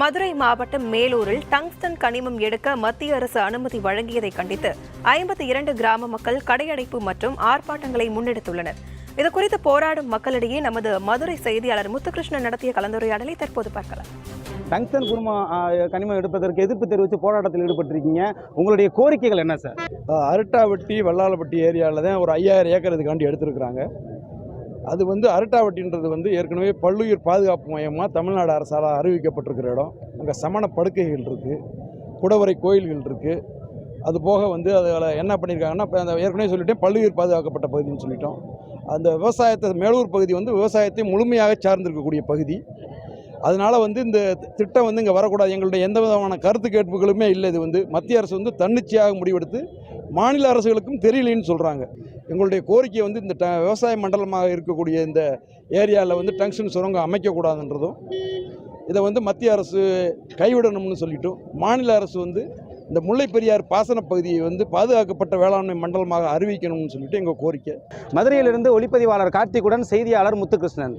மதுரை மாவட்டம் மேலூரில் டங்ஸ்டன் கனிமம் எடுக்க மத்திய அரசு அனுமதி வழங்கியதை கண்டித்து 52 கிராம மக்கள் கடையடைப்பு மற்றும் ஆர்ப்பாட்டங்களை முன்னெடுத்துள்ளனர். இதுகுறித்து போராடும் மக்களிடையே நமது மதுரை செய்தியாளர் முத்துகிருஷ்ணன் நடத்திய கலந்துரையாடலை தற்போது பார்க்கலாம். டங்ஸ்டன் கனிமம் எடுப்பதற்கு எதிர்ப்பு தெரிவித்து போராட்டத்தில் ஈடுபட்டிருக்கீங்க. உங்களுடைய கோரிக்கைகள் என்ன சார்? அருட்டாவட்டி வல்லாளப்பட்டி ஏரியாவில் தான் ஒரு 5000 ஏக்கர் இதுக்காண்டி எடுத்திருக்கிறாங்க. அது அருட்டாவட்டின்றது ஏற்கனவே பல்லுயிர் பாதுகாப்பு மையமாக தமிழ்நாடு அரசால் அறிவிக்கப்பட்டிருக்கிற இடம். அங்கே சமண படுக்கைகள் இருக்குது, குடவரை கோயில்கள் இருக்குது. அது போக அதில் என்ன பண்ணியிருக்காங்கன்னா, இப்போ அந்த ஏற்கனவே சொல்லிட்டேன், பல்லுயிர் பாதுகாக்கப்பட்ட பகுதின்னு சொல்லிட்டோம். அந்த விவசாயத்தை மேலூர் பகுதி விவசாயத்தை முழுமையாக சார்ந்திருக்கக்கூடிய பகுதி. அதனால் இந்த திட்டம் இங்கே வரக்கூடாது. எங்களுடைய எந்த விதமான கருத்து கேட்புகளுமே இல்லை. இது மத்திய அரசு தன்னிச்சையாக முடிவெடுத்து மாநில அரசுகளுக்கும் தெரியலன்னு சொல்கிறாங்க. எங்களுடைய கோரிக்கை இந்த விவசாய மண்டலமாக இருக்கக்கூடிய இந்த ஏரியாவில் டங்ஸ்டன் சுரங்கம் அமைக்கக்கூடாதுன்றதும், இதை மத்திய அரசு கைவிடணும்னு சொல்லிட்டும், மாநில அரசு இந்த முல்லை பெரியார் பாசன பகுதியை பாதுகாக்கப்பட்ட வேளாண்மை மண்டலமாக அறிவிக்கணும்னு சொல்லிட்டு எங்கள் கோரிக்கை. மதுரையிலிருந்து ஒளிப்பதிவாளர் கார்த்திக்குடன் செய்தியாளர் முத்துகிருஷ்ணன்.